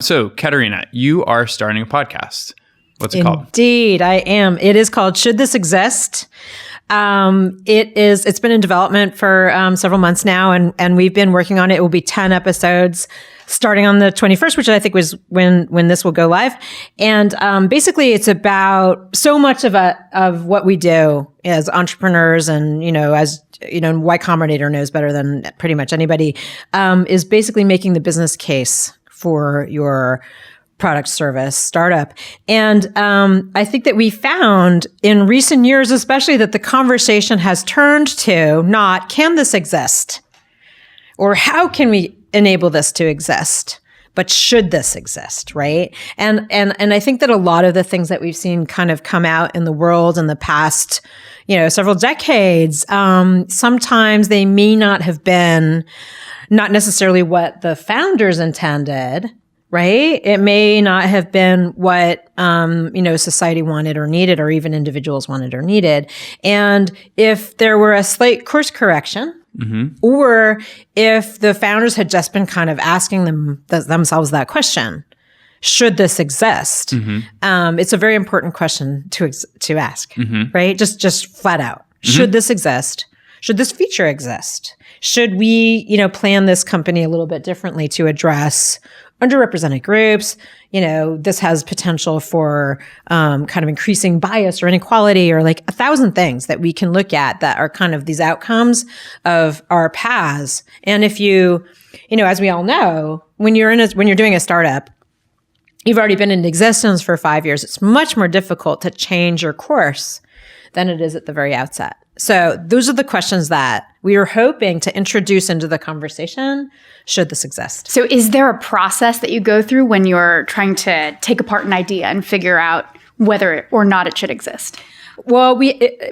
So, Caterina, you are starting a podcast. What's it called? Indeed, I am. It is called Should This Exist? It's been in development for several months now, and we've been working on it. It will be 10 episodes starting on the 21st, which I think was when this will go live. And basically, it's about so much of what we do as entrepreneurs, and as Y Combinator knows better than pretty much anybody, is basically making the business case for your product, service, startup. And I think that we found in recent years, especially, that the conversation has turned to not, can this exist? Or how can we enable this to exist? But should this exist, right? And I think that a lot of the things that we've seen kind of come out in the world in the past, several decades, sometimes they may not have been not necessarily what the founders intended, right? It may not have been what, society wanted or needed, or even individuals wanted or needed. And if there were a slight course correction, or if the founders had just been kind of asking themselves that question, should this exist? It's a very important question to ask, right? Just flat out. Should this exist? Should this feature exist? Should we, plan this company a little bit differently to address underrepresented groups? This has potential for kind of increasing bias or inequality, or like 1,000 things that we can look at that are kind of these outcomes of our paths. And if you, as we all know, when you're doing a startup, you've already been in existence for 5 years. It's much more difficult to change your course than it is at the very outset. So those are the questions that we are hoping to introduce into the conversation, should this exist. So is there a process that you go through when you're trying to take apart an idea and figure out whether or not it should exist? Well,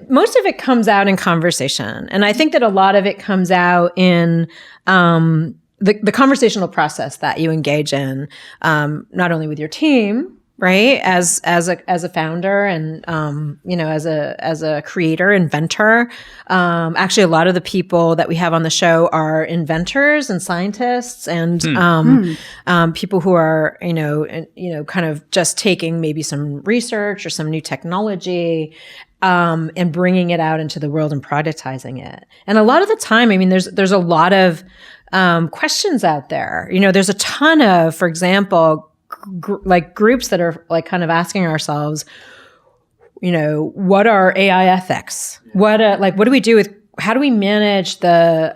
most of it comes out in conversation. And I think that a lot of it comes out in the conversational process that you engage in, not only with your team, right? As a founder and, as a creator, inventor. Actually, a lot of the people that we have on the show are inventors and scientists and, people who are, kind of just taking maybe some research or some new technology, and bringing it out into the world and productizing it. And a lot of the time, there's a lot of, questions out there. There's a ton of, for example, groups that are like kind of asking ourselves, what are AI ethics? What do we do with, how do we manage the,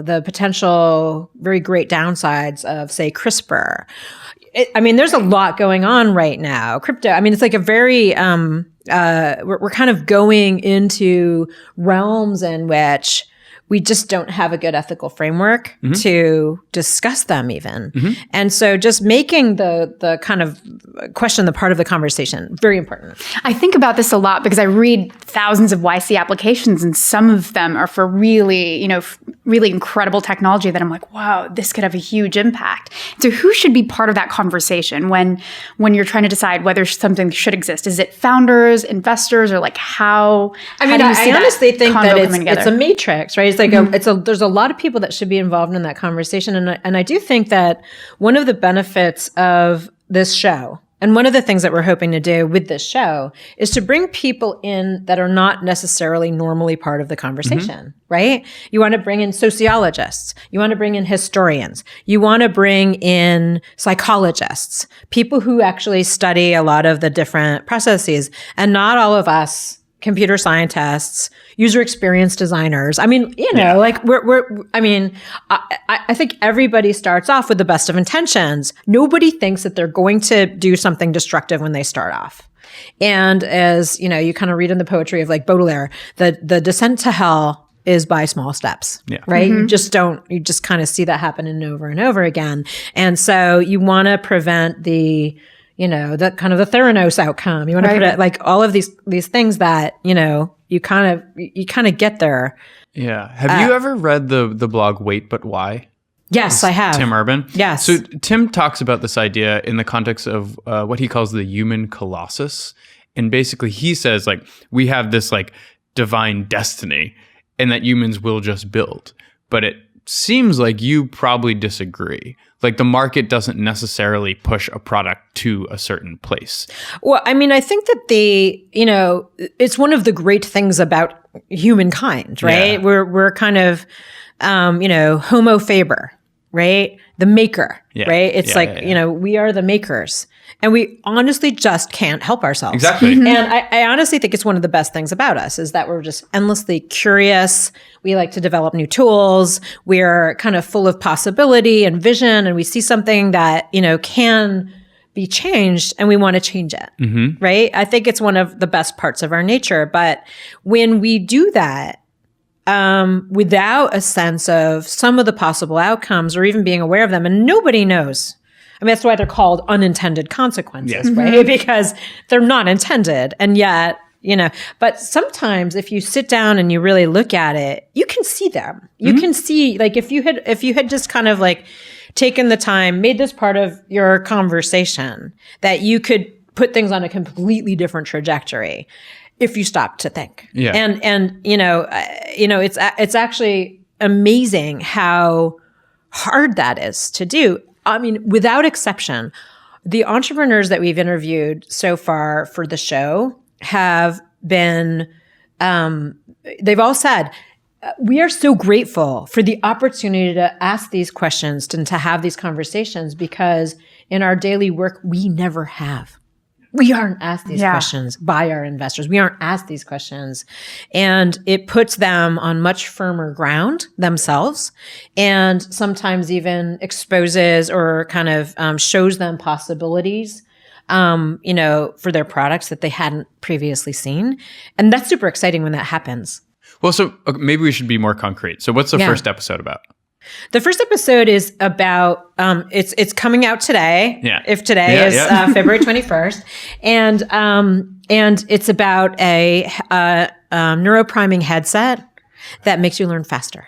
the potential very great downsides of, say, CRISPR? There's a lot going on right now. Crypto, it's like a very, we're kind of going into realms in which we just don't have a good ethical framework to discuss them even. And so just making the kind of question the part of the conversation, very important. I think about this a lot because I read thousands of YC applications, and some of them are for really, really incredible technology that I'm like, wow, this could have a huge impact. So who should be part of that conversation when you're trying to decide whether something should exist? Is it founders, investors, or like how? I honestly think that it's a matrix, right? It's like there's a lot of people that should be involved in that conversation. And I do think that one of the benefits of this show, and one of the things that we're hoping to do with this show, is to bring people in that are not necessarily normally part of the conversation, right? You want to bring in sociologists. You want to bring in historians. You want to bring in psychologists, people who actually study a lot of the different processes, and not all of us computer scientists, user experience designers. I think everybody starts off with the best of intentions. Nobody thinks that they're going to do something destructive when they start off. And as, you kind of read in the poetry of like Baudelaire, the descent to hell is by small steps, right? You just kind of see that happening over and over again. And so you want to prevent the kind of the Theranos outcome. You want to put it like all of these things that, you kind of get there. Yeah. Have you ever read the blog Wait But Why? Yes, I have. Tim Urban? Yes. So Tim talks about this idea in the context of what he calls the human colossus. And basically he says like, we have this like divine destiny and that humans will just build. But it seems like you probably disagree. Like the market doesn't necessarily push a product to a certain place. Well, I mean, I think that it's one of the great things about humankind, right? Yeah. We're kind of, homo faber, right? The maker, right? It's we are the makers. And we honestly just can't help ourselves. Exactly. And I honestly think it's one of the best things about us is that we're just endlessly curious. We like to develop new tools. We're kind of full of possibility and vision, and we see something that, can be changed and we want to change it. Right? I think it's one of the best parts of our nature. But when we do that, without a sense of some of the possible outcomes or even being aware of them, and nobody knows. I mean, that's why they're called unintended consequences, right? Because they're not intended. And yet, but sometimes if you sit down and you really look at it, you can see them. You can see, like, if you had just kind of like taken the time, made this part of your conversation, that you could put things on a completely different trajectory if you stop to think. Yeah. And it's actually amazing how hard that is to do. I mean, without exception, the entrepreneurs that we've interviewed so far for the show have been, they've all said, we are so grateful for the opportunity to ask these questions and to have these conversations, because in our daily work, we never have. We aren't asked these questions by our investors. We aren't asked these questions. And it puts them on much firmer ground themselves, and sometimes even exposes or kind of shows them possibilities, for their products that they hadn't previously seen. And that's super exciting when that happens. Well, so maybe we should be more concrete. So what's the first episode about? The first episode is about, it's coming out today. Yeah. If today is February 21st. And it's about a neuropriming headset that makes you learn faster.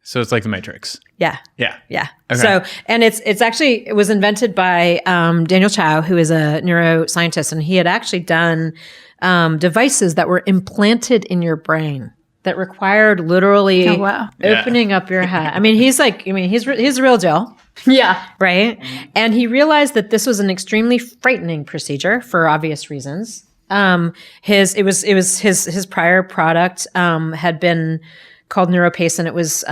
So it's like the Matrix. Yeah. Yeah. Yeah. Okay. So, and it was invented by Daniel Chow, who is a neuroscientist, and he had actually done devices that were implanted in your brain that required literally opening up your head. I mean, he's the real deal. Yeah. Right. And he realized that this was an extremely frightening procedure for obvious reasons. His prior product had been called NeuroPace, and it was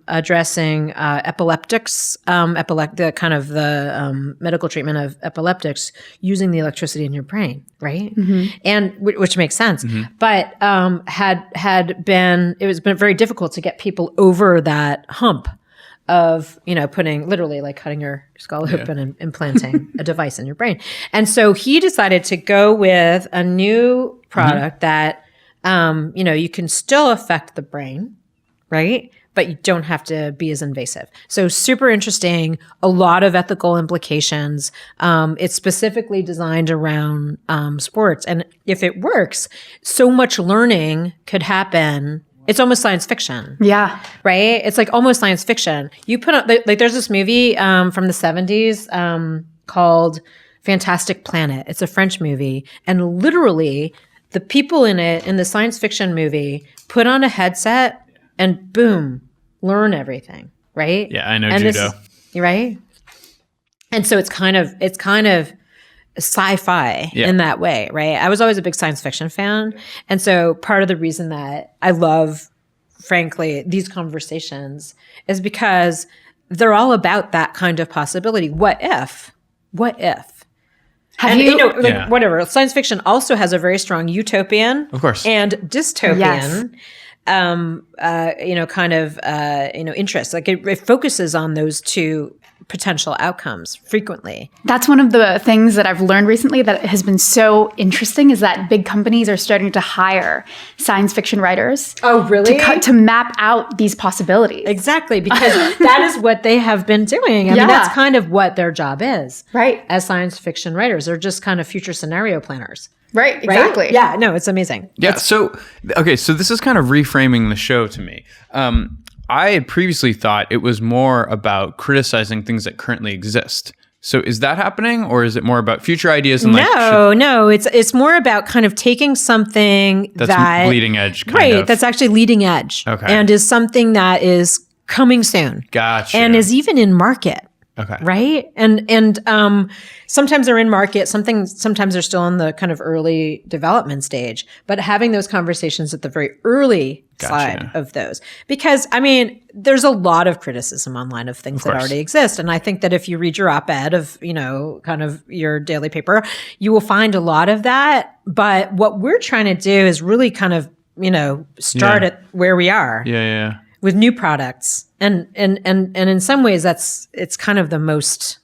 addressing epileptics, the medical treatment of epileptics using the electricity in your brain, right? And which makes sense, but it was been very difficult to get people over that hump of cutting your skull open and implanting a device in your brain. And so he decided to go with a new product that you can still affect the brain, right? But you don't have to be as invasive. So super interesting, a lot of ethical implications. It's specifically designed around sports. And if it works, so much learning could happen. It's almost science fiction. Yeah. Right? It's like almost science fiction. You put on, there's this movie from the 70s called Fantastic Planet. It's a French movie. And literally, the people in it, in the science fiction movie, put on a headset and boom, learn everything, right? Yeah, I know judo. Right? And so it's kind of sci-fi in that way, right? I was always a big science fiction fan. And so part of the reason that I love, frankly, these conversations is because they're all about that kind of possibility. What if? Whatever. Science fiction also has a very strong utopian, of course, and dystopian, interest. Like it focuses on those two potential outcomes frequently. That's one of the things that I've learned recently that has been so interesting is that big companies are starting to hire science fiction writers. Oh, really? To map out these possibilities. Exactly, because that is what they have been doing. I mean, that's kind of what their job is. Right. As science fiction writers. They're just kind of future scenario planners. Right, exactly. Right? Yeah, no, it's amazing. Yeah, so this is kind of reframing the show to me. I had previously thought it was more about criticizing things that currently exist. So is that happening, or is it more about future ideas? And No, it's more about kind of taking something that's bleeding edge, that's actually leading edge, okay, and is something that is coming soon, gotcha, and is even in market. Okay. Right. And sometimes they're in market, sometimes they're still in the kind of early development stage, but having those conversations at the very early side of those, because I mean, there's a lot of criticism online of things that already exist. And I think that if you read your op-ed of, kind of your daily paper, you will find a lot of that. But what we're trying to do is really kind of, start at where we are. Yeah. With new products. And in some ways it's kind of the most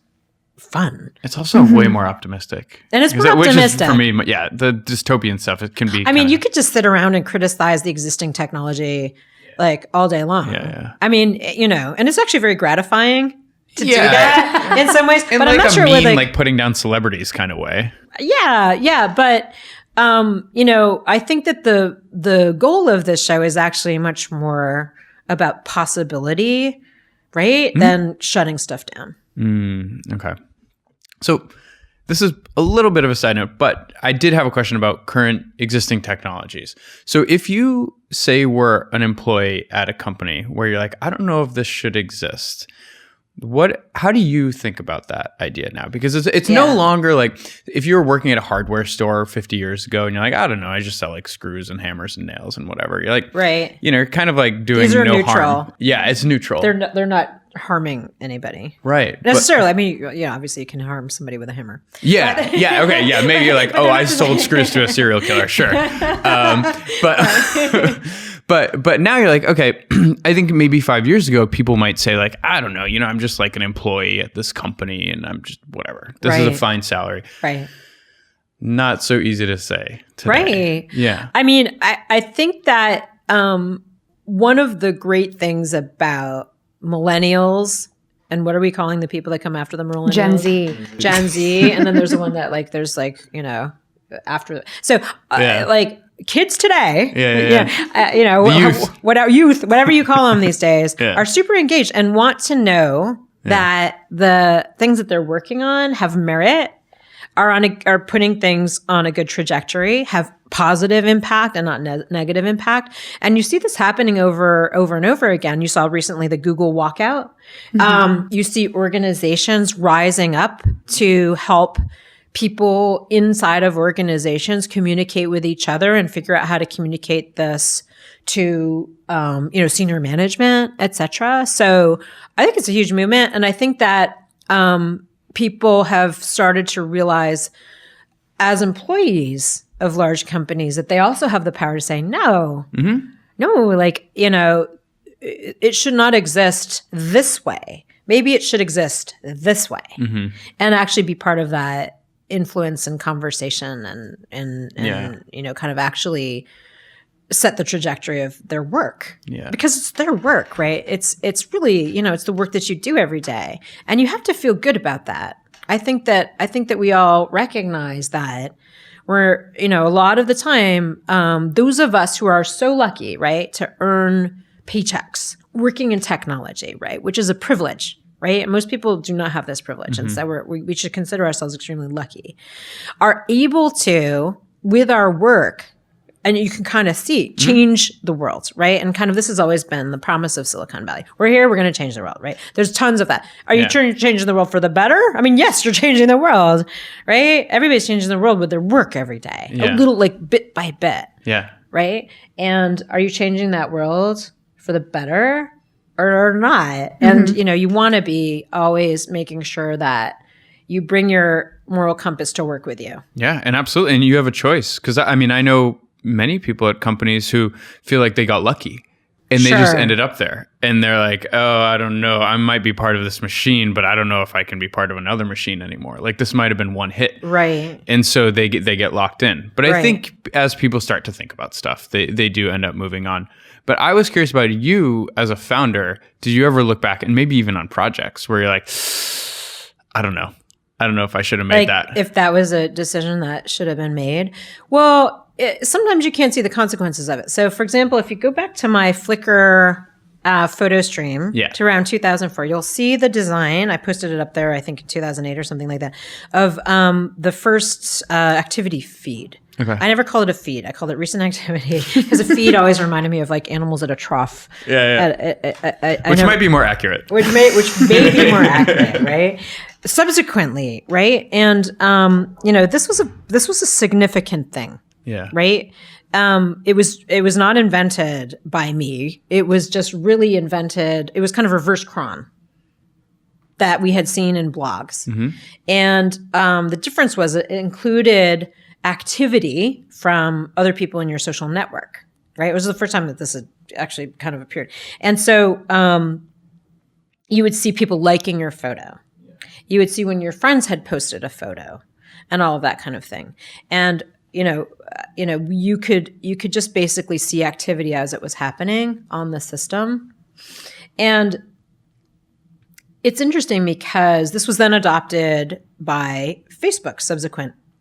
fun. It's also way more optimistic. And it's more optimistic. Which is, for me, the dystopian stuff, it can be you could just sit around and criticize the existing technology like all day long. Yeah. I mean, and it's actually very gratifying to do that in some ways. In but like I'm not a sure mean, whether like putting down celebrities kind of way. Yeah. But I think that the goal of this show is actually much more about possibility, right? Than shutting stuff down. Okay. So this is a little bit of a side note, but I did have a question about current existing technologies. So if you say were an employee at a company where you're like, I don't know if this should exist, how do you think about that idea now? Because it's no longer like if you were working at a hardware store 50 years ago and you're like, I don't know, I just sell like screws and hammers and nails and whatever. You're like, right. Kind of like doing These are no neutral. harm. Yeah, it's neutral. They're not harming anybody. Right. Necessarily. I mean, obviously you can harm somebody with a hammer. Yeah. Okay. Yeah. Maybe you're like, I sold screws to a serial killer. Sure. But now you're like, okay, I think maybe 5 years ago, people might say like, I don't know, I'm just like an employee at this company and I'm just whatever. This is a fine salary. Right. Not so easy to say today. Right. Yeah. I mean, I think that one of the great things about millennials, and what are we calling the people that come after the millennials? Gen Z. And then there's the one that after. So like kids today, whatever you call them these days, are super engaged and want to know that the things that they're working on have merit, are putting things on a good trajectory, have positive impact and not negative impact. And you see this happening over and over again. You saw recently the Google walkout. You see organizations rising up to help people inside of organizations communicate with each other and figure out how to communicate this to senior management, et cetera. So I think it's a huge movement. And I think that people have started to realize as employees of large companies that they also have the power to say no. It should not exist this way. Maybe it should exist this way, and actually be part of that influence and conversation and kind of actually set the trajectory of their work. Yeah. Because it's their work, right? It's really, it's the work that you do every day. And you have to feel good about that. I think that we all recognize that we're, a lot of the time, those of us who are so lucky, right, to earn paychecks working in technology, right, which is a privilege, right? And most people do not have this privilege. And so we should consider ourselves extremely lucky, are able to, with our work, and you can kind of see, change the world, right? And kind of this has always been the promise of Silicon Valley. We're here, we're going to change the world, right? There's tons of that. Are you changing the world for the better? I mean, yes, you're changing the world, right? Everybody's changing the world with their work every day, a little like bit by bit, right? And are you changing that world for the better or not? And, you want to be always making sure that you bring your moral compass to work with you. Yeah, and absolutely. And you have a choice. Because, I mean, I know many people at companies who feel like they got lucky and they just ended up there. And they're like, oh, I don't know. I might be part of this machine, but I don't know if I can be part of another machine anymore. Like this might have been one hit. Right. And so they get locked in. But I think as people start to think about stuff, they do end up moving on. But I was curious about you as a founder. Did you ever look back and maybe even on projects where you're like, I don't know if I should have made that. If that was a decision that should have been made. Well, sometimes you can't see the consequences of it. So, for example, if you go back to my Flickr photo stream to around 2004, you'll see the design. I posted it up there, I think in 2008 or something like that, of the first activity feed. Okay. I never called it a feed. I called it recent activity because a feed always reminded me of like animals at a trough. Which might be more accurate. Which may be more accurate, right? Subsequently, right? And this was a significant thing. Yeah. Right? It was not invented by me. It was just really invented. It was kind of reverse cron that we had seen in blogs. Mm-hmm. And the difference was it included activity from other people in your social network, right? It was the first time that this had actually kind of appeared. And so you would see people liking your photo. You would see when your friends had posted a photo and all of that kind of thing. And you could just basically see activity as it was happening on the system. And it's interesting because this was then adopted by Facebook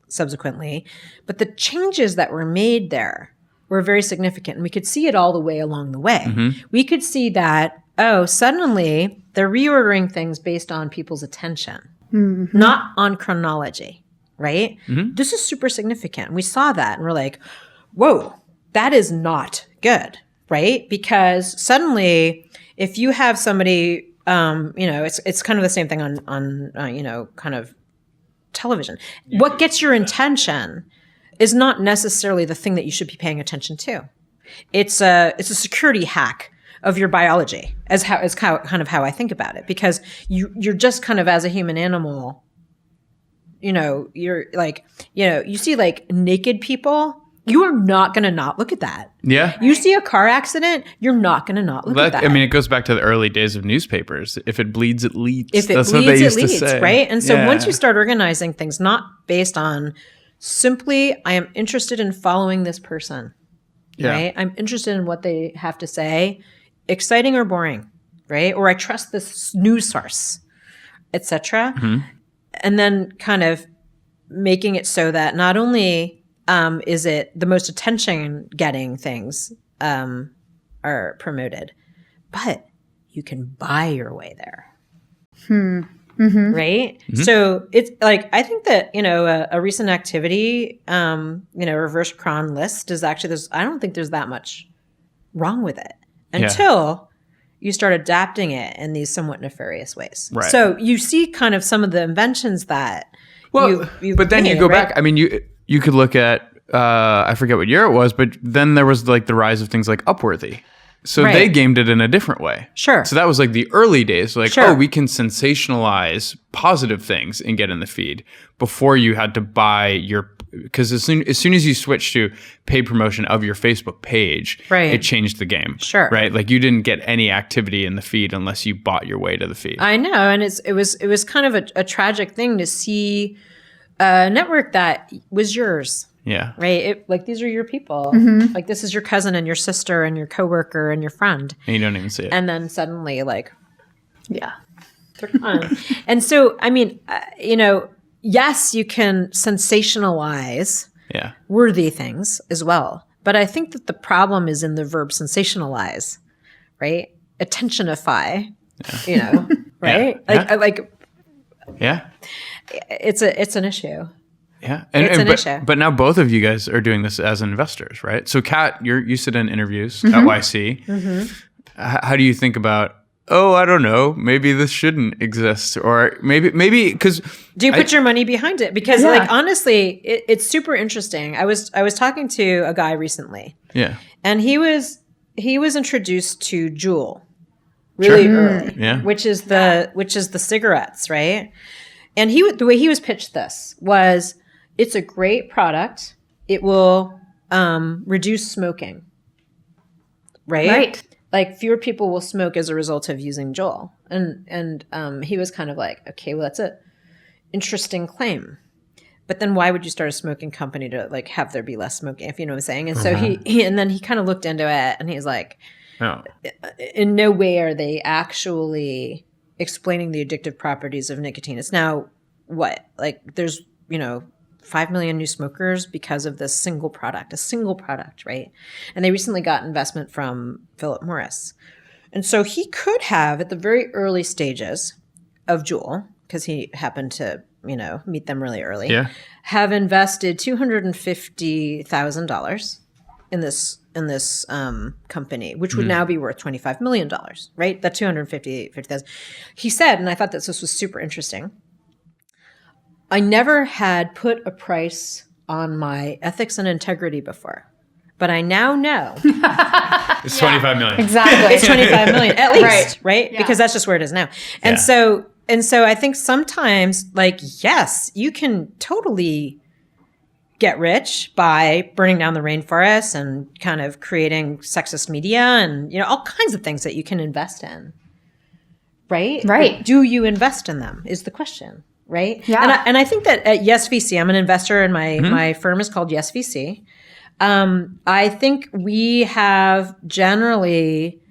subsequently, but the changes that were made there were very significant. And we could see it all the way along the way. Mm-hmm. We could see that, suddenly they're reordering things based on people's attention, not on chronology, right? Mm-hmm. This is super significant. We saw that and we're like, whoa, that is not good, right? Because suddenly if you have somebody, it's kind of the same thing on kind of television. Yeah. What gets your attention is not necessarily the thing that you should be paying attention to. It's a security hack of your biology, as kind of how I think about it, because you're just kind of as a human animal, you're like, you see like naked people, you are not going to not look at that. Yeah. You see a car accident, you're not going to not look at that. I mean, it goes back to the early days of newspapers. If it bleeds, it leads. If it That's bleeds, what they used it leads, to say. right? And so once you start organizing things, not based on simply, I am interested in following this person, right? I'm interested in what they have to say, exciting or boring, right? Or I trust this news source, etc. Mm-hmm. And then kind of making it so that not only is it the most attention-getting things are promoted, but you can buy your way there. Mm-hmm. Right? Mm-hmm. So it's like, I think that, a recent activity, reverse cron list is actually, I don't think there's that much wrong with it until you start adapting it in these somewhat nefarious ways. Right. So you see kind of some of the inventions that you've but then made, you go right? back. I mean, you could look at, I forget what year it was, but then there was like the rise of things like Upworthy. So they gamed it in a different way. Sure. So that was like the early days, like, we can sensationalize positive things and get in the feed before you had to buy because as soon as you switch to paid promotion of your Facebook page, it changed the game. Sure. Right? Like you didn't get any activity in the feed unless you bought your way to the feed. I know. And it was kind of a tragic thing to see a network that was yours. Yeah. Right. Like these are your people. Mm-hmm. Like this is your cousin and your sister and your coworker and your friend. And you don't even see it. And then suddenly, like, they're gone. And so, I mean, yes, you can sensationalize worthy things as well. But I think that the problem is in the verb sensationalize, right? Attentionify, right? It's an issue. Yeah, it's an issue. But now both of you guys are doing this as investors, right? So, Kat, you sit in interviews at YC. Mm-hmm. How do you think about? I don't know. Maybe this shouldn't exist, or maybe because do you put your money behind it? Because, like, honestly, it's super interesting. I was talking to a guy recently, and he was introduced to Juul really early, which is the cigarettes, right? And the way he was pitched this was, it's a great product. It will reduce smoking, right? Right. Like fewer people will smoke as a result of using Juul. And he was kind of like, okay, well, that's a interesting claim. But then why would you start a smoking company to like have there be less smoking, if you know what I'm saying? And so he kind of looked into it and he's like, in no way are they actually explaining the addictive properties of nicotine. It's now what? Like there's, 5 million new smokers because of this a single product, right? And they recently got investment from Philip Morris. And so he could have, at the very early stages of Juul, because he happened to, meet them really early, Yeah. have invested $250,000 in this company, which would now be worth $25 million, right? That $250,000. He said, and I thought that this was super interesting, I never had put a price on my ethics and integrity before, but I now know It's 25 million. Exactly. it's 25 million at least, right? Yeah. Because that's just where it is now. And so I think sometimes, like, yes, you can totally get rich by burning down the rainforest and kind of creating sexist media and, all kinds of things that you can invest in. Right? Right. But do you invest in them is the question, right? Yeah. And I think that at Yes VC, I'm an investor and my firm is called Yes VC. I think we have generally,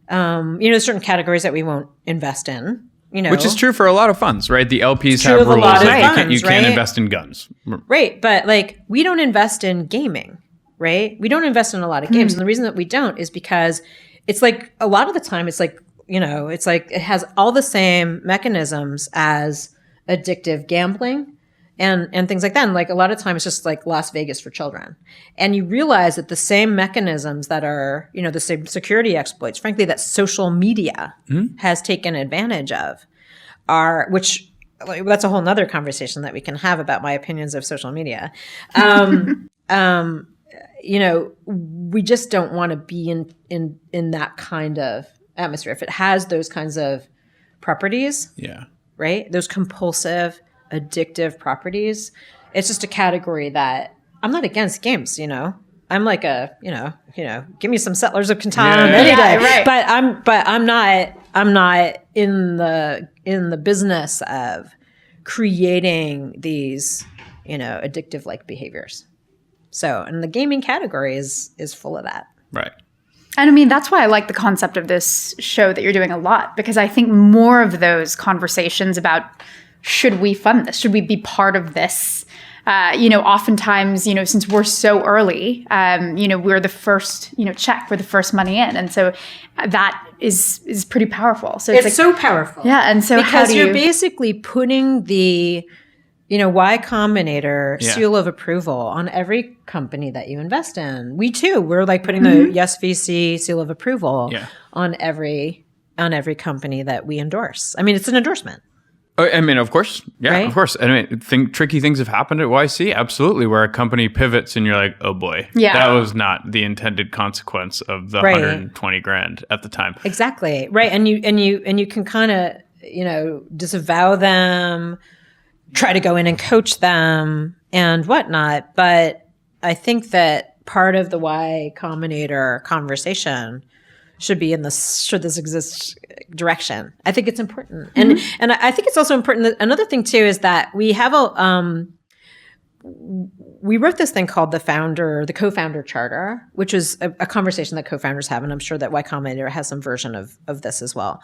certain categories that we won't invest in. Which is true for a lot of funds, right? The LPs true have of a rules lot of that funds, you can't right? invest in guns. Right. But like, we don't invest in gaming, right? We don't invest in a lot of games. And the reason that we don't is because it's like a lot of the time it's like, it's like it has all the same mechanisms as addictive gambling and things like that. And like a lot of times it's just like Las Vegas for children. And you realize that the same mechanisms that are, the same security exploits, frankly, that social media has taken advantage of which that's a whole nother conversation that we can have about my opinions of social media. We just don't want to be in that kind of atmosphere. If it has those kinds of properties, right? Those compulsive, addictive properties, it's just a category that I'm not against games, I'm like give me some Settlers of Catan any day. Right. But I'm not in the business of creating these, addictive like behaviors. So, and the gaming category is full of that. Right. And I mean, that's why I like the concept of this show that you're doing a lot, because I think more of those conversations about should we fund this? Should we be part of this? Oftentimes, since we're so early, we're the first, check, we're the first money in. And so that is pretty powerful. So it's like, so powerful. Yeah. And so because you're basically putting the, Y Combinator seal of approval on every company that you invest in. We too, we're like putting the Yes VC seal of approval on every company that we endorse. I mean, it's an endorsement. I mean, of course. Yeah, Right? of course. I mean, tricky things have happened at YC. Absolutely. Where a company pivots and you're like, oh boy, that was not the intended consequence of the 120 grand at the time. Exactly. Right. And you can kind of, disavow them, try to go in and coach them and whatnot. But I think that part of the Y Combinator conversation should be in the should this exist direction. I think it's important. And I think it's also important that another thing too is that we have we wrote this thing called the co-founder charter, which is a conversation that co-founders have, and I'm sure that Y Combinator has some version of this as well,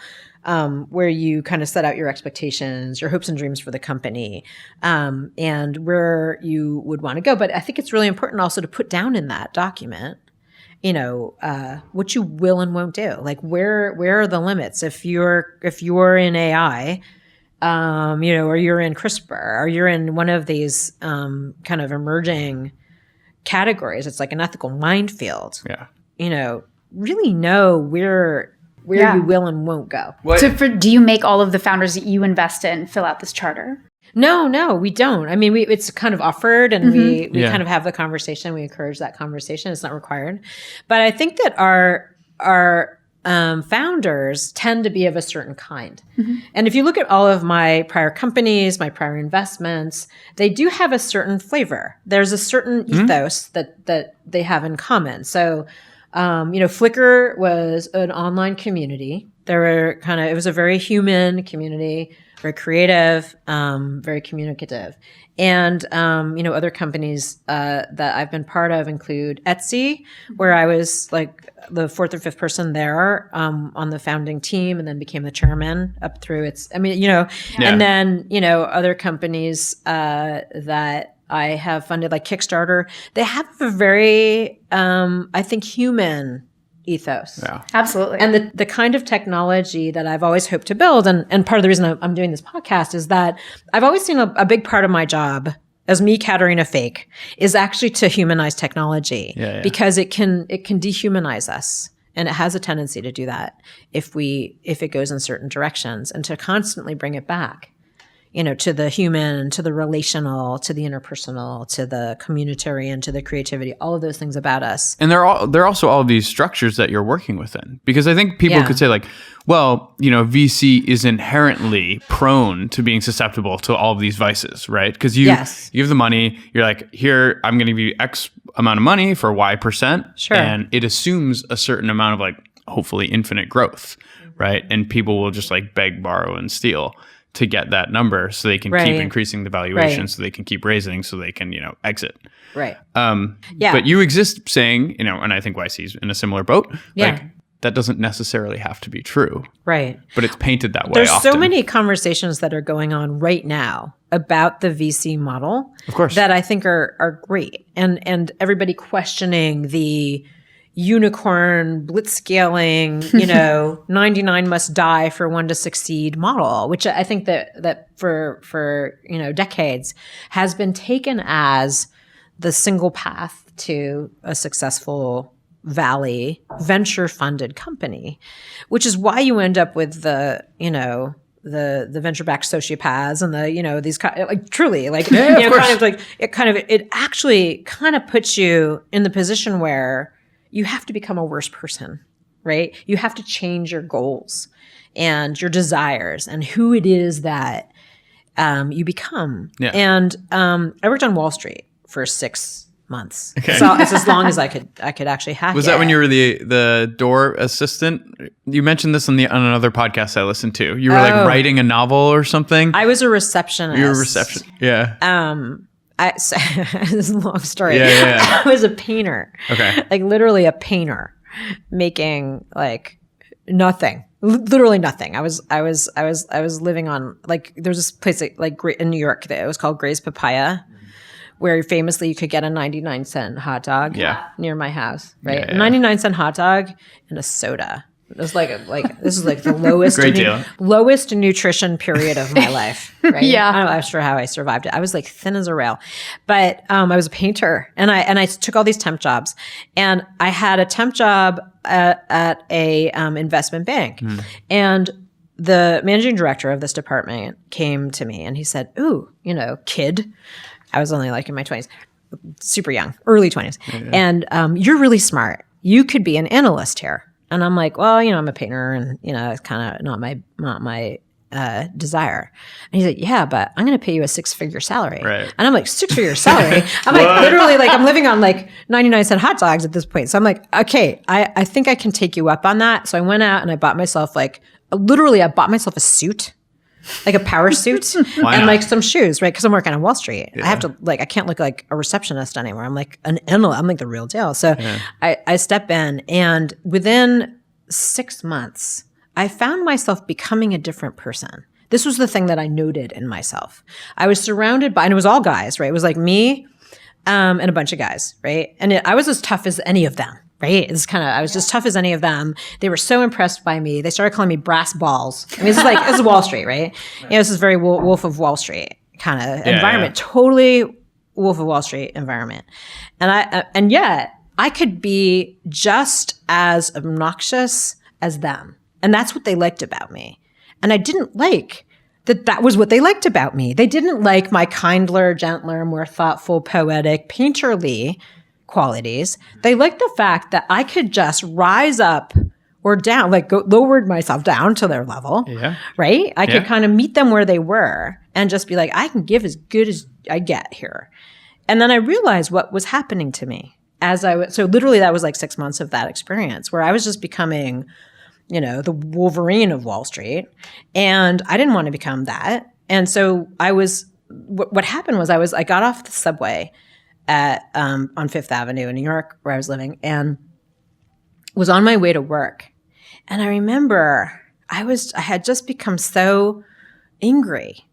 where you kind of set out your expectations, your hopes and dreams for the company, and where you would want to go. But I think it's really important also to put down in that document, what you will and won't do. Like where are the limits? If you're in AI, or you're in CRISPR, or you're in one of these kind of emerging categories, it's like an ethical minefield. Yeah. Really know where you will and won't go. So do you make all of the founders that you invest in fill out this charter? No, we don't. I mean, it's kind of offered, and we kind of have the conversation. We encourage that conversation. It's not required, but I think that our founders tend to be of a certain kind. And if you look at all of my prior companies, my prior investments, they do have a certain flavor. There's a certain ethos that they have in common. So, Flickr was an online community. It was a very human community, very creative, very communicative. And, other companies that I've been part of include Etsy, where I was like the fourth or fifth person there on the founding team, and then became the chairman up through and then, other companies that I have funded, like Kickstarter, they have a very, I think, human ethos. Yeah. Absolutely. And the kind of technology that I've always hoped to build, and part of the reason I'm doing this podcast is that I've always seen a big part of my job as me, Caterina Fake, is actually to humanize technology because it can dehumanize us. And it has a tendency to do that if it goes in certain directions, and to constantly bring it back, to the human, to the relational, to the interpersonal, to the communitarian, to the creativity, all of those things about us. And there are also all of these structures that you're working within, because I think people could say like, well, VC is inherently prone to being susceptible to all of these vices, right? Because you have the money, you're like, here, I'm going to give you X amount of money for Y%. Sure. And it assumes a certain amount of like, hopefully infinite growth, right? And people will just like beg, borrow, and steal to get that number so they can keep increasing the valuation, so they can keep raising, so they can, exit. Right. But you exist saying, and I think YC's in a similar boat. Yeah. Like, that doesn't necessarily have to be true. Right. But it's painted that way There's often. so many conversations that are going on right now about the VC model. Of course. That I think are great. And everybody questioning the unicorn blitzscaling, 99 must die for one to succeed model, which I think that for decades has been taken as the single path to a successful Valley venture funded company, which is why you end up with the venture backed sociopaths and these truly it actually kind of puts you in the position where you have to become a worse person, right? You have to change your goals and your desires and who it is that you become. Yeah. And I worked on Wall Street for 6 months. Okay. So it's as long as I could actually hack it. Was that when you were the door assistant? You mentioned this on another podcast I listened to. You were like writing a novel or something? I was a receptionist. You were a receptionist. Yeah. This is a long story. Yeah. I was a painter. Okay. Like literally a painter making like nothing. Literally nothing. I was living on there was this place in New York that it was called Gray's Papaya, where famously you could get a 99-cent hot dog near my house, right? Yeah. 99-cent hot dog and a soda. It was this is like the lowest lowest nutrition period of my life, right? Yeah. I'm not sure how I survived it. I was like thin as a rail. But I was a painter and I took all these temp jobs, and I had a temp job at a investment bank. And the managing director of this department came to me and he said, "Ooh, kid." I was only like in my 20s, super young, early 20s. Yeah. And you're really smart. You could be an analyst here. And I'm like, well, I'm a painter and, it's kind of not my desire. And he's like, yeah, but I'm going to pay you a 6-figure salary. Right. And I'm like, 6-figure salary? I'm like, literally, I'm living on 99-cent hot dogs at this point. So I'm like, okay, I think I can take you up on that. So I went out and I bought myself I bought myself a suit. Like a power suit and some shoes, right? Because I'm working on Wall Street. Yeah. I have to I can't look like a receptionist anymore. I'm like an analyst. I'm like the real deal. So I step in, and within 6 months, I found myself becoming a different person. This was the thing that I noted in myself. I was surrounded by, and it was all guys, right? It was like me and a bunch of guys, right? And I was as tough as any of them. Right? I was just tough as any of them. They were so impressed by me. They started calling me brass balls. I mean, this is Wall Street, right? This is very Wolf of Wall Street kind of environment. Yeah. Totally Wolf of Wall Street environment. And yet I could be just as obnoxious as them. And that's what they liked about me. And I didn't like that was what they liked about me. They didn't like my kindler, gentler, more thoughtful, poetic, painterly qualities. They liked the fact that I could just rise up or down, lowered myself down to their level, right? I could kind of meet them where they were and just be like, I can give as good as I get here. And then I realized what was happening to me so literally that was 6 months of that experience where I was just becoming, the Wolverine of Wall Street. And I didn't want to become that. And so what happened was I got off the subway on Fifth Avenue in New York, where I was living, and was on my way to work. And I remember I had just become so angry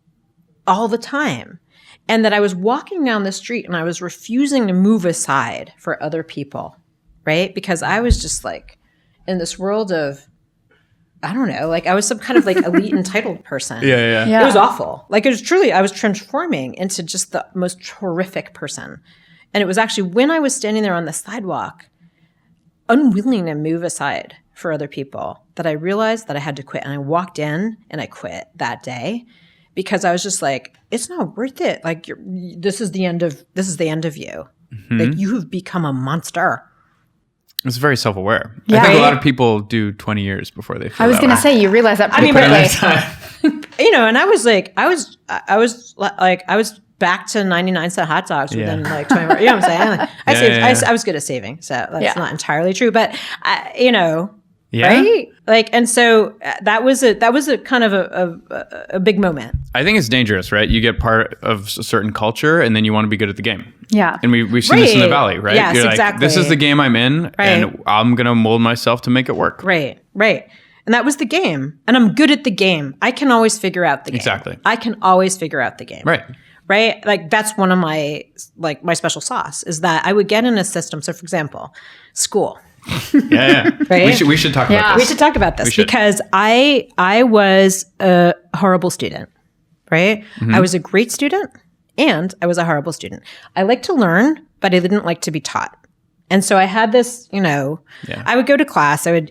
all the time, and that I was walking down the street and I was refusing to move aside for other people, right? Because I was just in this world of, I don't know, like I was some kind of like elite entitled person. Yeah. It was awful. Like it was truly, I was transforming into just the most horrific person. And it was actually when I was standing there on the sidewalk, unwilling to move aside for other people, that I realized that I had to quit. And I walked in and I quit that day because I was just like, it's not worth it. Like this is the end of you. Like you have become a monster. It's very self-aware. Yeah. I think a lot of people do 20 years before they feel I was going to say, you realize that pretty quickly. And I was like, I was back to 99-cent hot dogs within like 24. You know what I'm saying? I was good at saving, so that's not entirely true. But right? Like, and so that was a kind of a big moment. I think it's dangerous, right? You get part of a certain culture, and then you want to be good at the game. Yeah, and we've seen this in the Valley, right? Yes, You're like, exactly. this is the game I'm in, and I'm gonna mold myself to make it work. Right. And that was the game, and I'm good at the game. I can always figure out the game. Exactly. I can always figure out the game. Right. Like that's one of my special sauce is that I would get in a system. So for example, school. Yeah. Right? We should talk about this. We should talk about this because I was a horrible student, right? I was a great student and I was a horrible student. I liked to learn, but I didn't like to be taught. And so I had this, I would go to class. I would,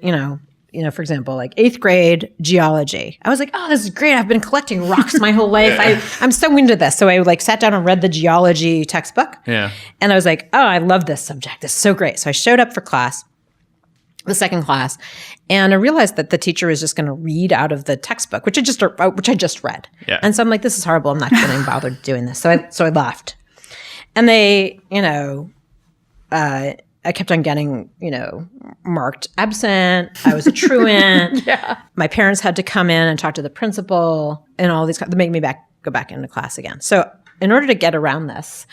for example, like 8th grade geology. I was like, oh, this is great. I've been collecting rocks my whole life. I'm so into this. So I like sat down and read the geology textbook. Yeah. And I was like, oh, I love this subject. It's so great. So I showed up for class, the second class, and I realized that the teacher was just going to read out of the textbook, which I just read. Yeah. And so I'm like, this is horrible. I'm not going to bother doing this. So I left. And they, I kept on getting, marked absent. I was a truant. My parents had to come in and talk to the principal and all these, to make me go back into class again. So in order to get around this,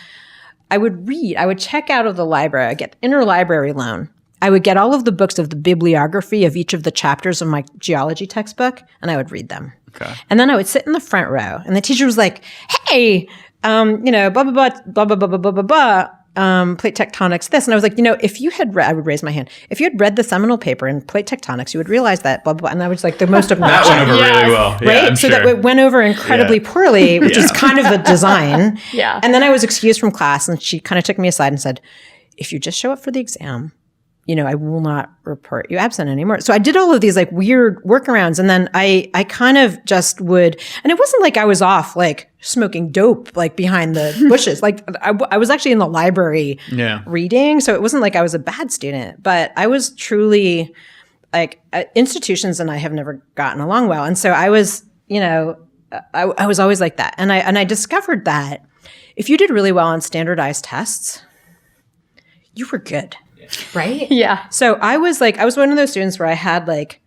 I would check out of the library, I'd get interlibrary loan. I would get all of the books of the bibliography of each of the chapters of my geology textbook, and I would read them. Okay. And then I would sit in the front row, and the teacher was like, hey, blah, blah, blah, blah, blah, blah, blah, blah, blah, blah. Plate tectonics, this. And I was like, if you had I would raise my hand. If you had read the seminal paper in plate tectonics, you would realize that blah, blah, blah. And that was like the most obnoxious. That went over really well. Yeah, right? I'm so sure. that it went over incredibly poorly, which is kind of the design. And then I was excused from class and she kind of took me aside and said, if you just show up for the exam, I will not report you absent anymore. So I did all of these like weird workarounds. And then I kind of just would, and it wasn't like I was off like smoking dope like behind the bushes. Like I was actually in the library reading. So it wasn't like I was a bad student, but I was truly like institutions and I have never gotten along well. And so I was, I was always like that. And I discovered that if you did really well on standardized tests, you were good. Right? Yeah. So I was one of those students where I had like,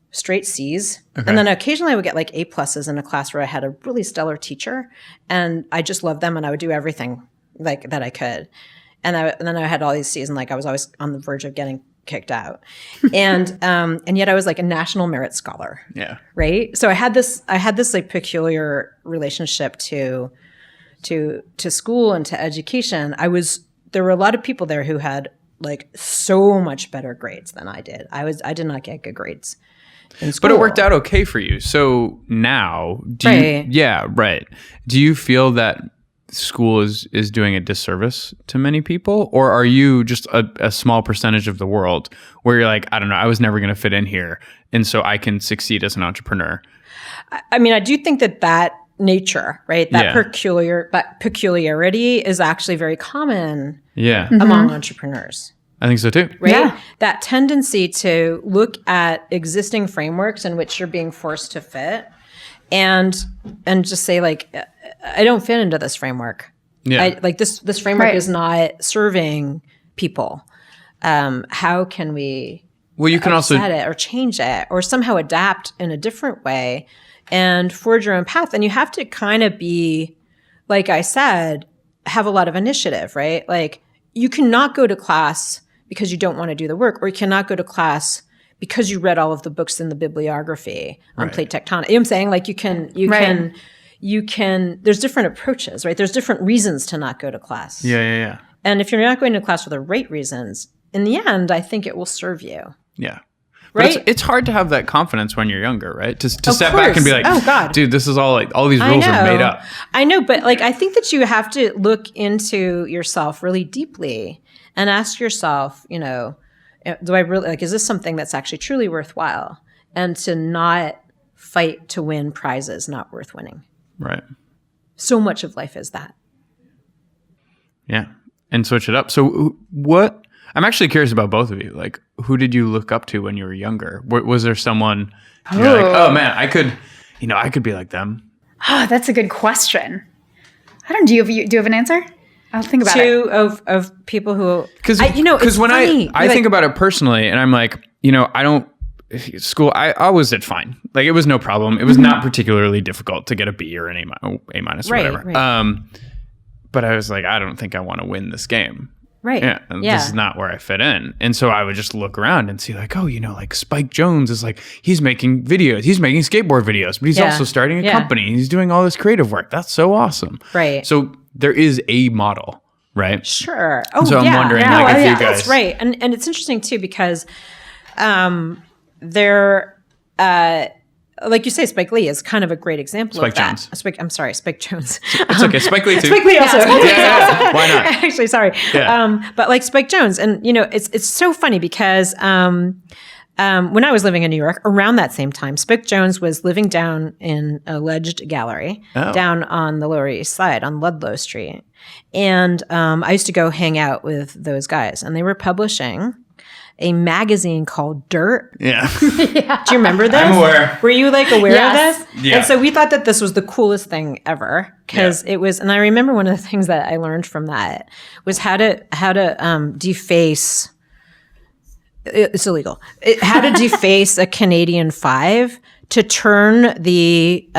straight C's. Okay. And then occasionally I would get like A+ in a class where I had a really stellar teacher and I just loved them and I would do everything like that I could. And then I had all these C's and like I was always on the verge of getting kicked out. And yet I was like a national merit scholar. Yeah. Right? So I had this like peculiar relationship to school and to education. There were a lot of people there who had like so much better grades than I did. I did not get good grades in school. But it worked out okay for you. So now, do you feel that school is doing a disservice to many people? Or are you just a small percentage of the world where you're like, I don't know, I was never going to fit in here. And so I can succeed as an entrepreneur? I mean, I do think that nature, right? That peculiarity is actually very common among entrepreneurs. I think so too. Right? Yeah. That tendency to look at existing frameworks in which you're being forced to fit and just say like, I don't fit into this framework. Yeah. This framework is not serving people. How can we you can also set it or change it or somehow adapt in a different way and forge your own path? And you have to kind of be, like I said, have a lot of initiative, right? Like you cannot go to class because you don't want to do the work, or you cannot go to class because you read all of the books in the bibliography on plate tectonics. You know what I'm saying? Like you can, there's different approaches, right? There's different reasons to not go to class. Yeah. And if you're not going to class for the right reasons, in the end, I think it will serve you. Yeah. Right? But it's hard to have that confidence when you're younger, right? To step course. back and be like, oh God, dude, this is all like, all these rules are made up. I know, but like, I think that you have to look into yourself really deeply and ask yourself, you know, do I really, like, is this something that's actually truly worthwhile? And to not fight to win prizes not worth winning. Right. So much of life is that. Yeah. And switch it up. So what, I'm actually curious about both of you. Like, who did you look up to when you were younger? Was there someone you're like, oh man, I could be like them? Oh, that's a good question. I don't. Do you have an answer? I'll think about it. Two of people who, Because when funny. I think about it personally, and I'm like, you know, I don't. School, I always did fine. Like, it was no problem. It was not particularly difficult to get a B or an A minus or whatever. Right. But I was like, I don't think I want to win this game. right. Yeah, and this is not where I fit in. And so I would just look around and see like, oh, you know, like Spike Jonze is like, he's making videos. He's making skateboard videos, but he's also starting a company. And he's doing all this creative work. That's so awesome. Right. So there is a model, right? Sure. Oh, So I'm wondering, no, like, if you guys... That's right. And it's interesting too, because like you say, Spike Lee is kind of a great example Spike of that. Jonze. I'm sorry, Spike Jonze. It's okay. Spike Lee too. Spike Lee also. Yeah. Why not? Actually, sorry. Yeah. But like Spike Jonze, and you know, it's so funny because when I was living in New York, around that same time, Spike Jonze was living down in a alleged gallery down on the Lower East Side on Ludlow Street, and I used to go hang out with those guys, and they were publishing a magazine called Dirt. Yeah. Do you remember this? I'm aware. Were you like aware of this? Yeah. And so we thought that this was the coolest thing ever because it was, and I remember one of the things that I learned from that was how to deface. It's illegal. How to deface a Canadian 5 to turn the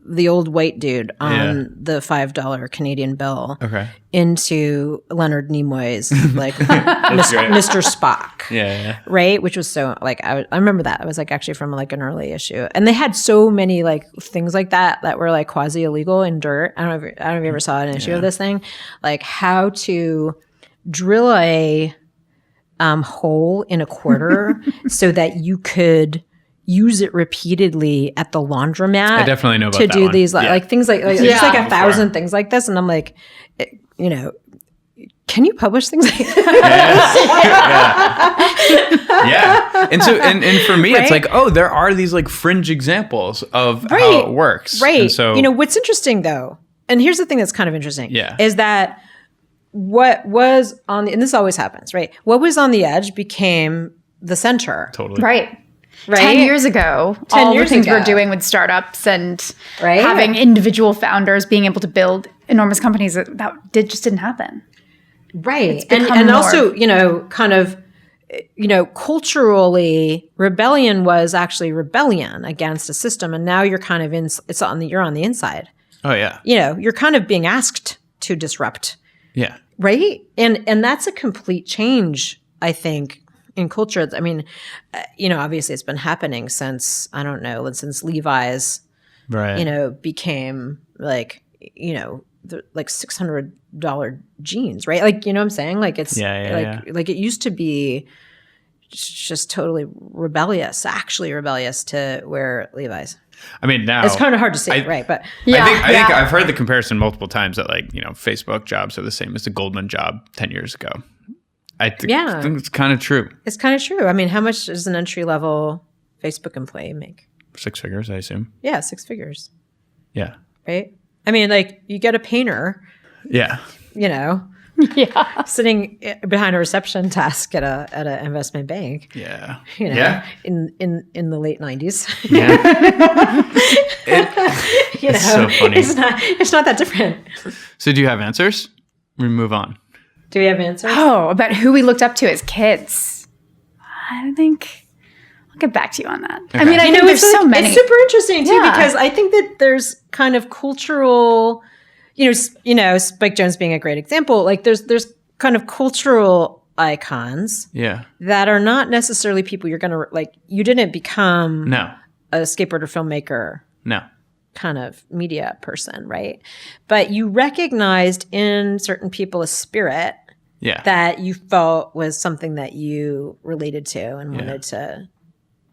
the old white dude on the $5 Canadian bill into Leonard Nimoy's like Mr. Spock. Yeah. Right? Which was so like I remember that. It was like actually from like an early issue. And they had so many like things like that were like quasi illegal in Dirt. I don't know if you ever saw an issue of this thing. Like how to drill a hole in a quarter so that you could use it repeatedly at the laundromat. I definitely know about to that do one. these like things like there's like 1,000 things like this, and I'm like, you know, can you publish things like that? And so and for me, it's like, oh, there are these like fringe examples of how it works. Right. And so you know what's interesting though, and here's the thing that's kind of interesting, is that what was on the, and this always happens, right? What was on the edge became the center. Totally. Right. 10 years ago, all the things we're doing with startups and having individual founders being able to build enormous companies, that just didn't happen. Right. And also, you know, kind of, you know, culturally, rebellion was actually rebellion against a system. And now you're kind of you're on the inside. Oh, yeah. You know, you're kind of being asked to disrupt. Yeah. Right. And that's a complete change, I think, in culture. I mean, you know, obviously it's been happening since, I don't know, since Levi's, you know, became like, you know, like $600 jeans, right? Like, you know what I'm saying? Like it's like it used to be just totally actually rebellious to wear Levi's. I mean, now it's kind of hard to say, right? But I think I've heard the comparison multiple times that like, you know, Facebook jobs are the same as the Goldman job 10 years ago. I think it's kind of true. It's kind of true. I mean, how much does an entry level Facebook employee make? 6 figures, I assume. Yeah, 6 figures. Yeah. Right? I mean, like you get a painter. Yeah. You know. Yeah. Sitting behind a reception desk at an investment bank. Yeah. You know, in the late 90s. Yeah. You know, so funny. It's not that different. So do you have answers? We move on. Do we have answers? Oh, about who we looked up to as kids. I think I'll get back to you on that. Okay. I mean, I know there's so many. It's super interesting too because I think that there's kind of cultural, you know, Spike Jonze being a great example. Like there's kind of cultural icons, that are not necessarily people you're gonna like. You didn't become a skateboarder, filmmaker, kind of media person, right? But you recognized in certain people a spirit Yeah. that you felt was something that you related to and wanted to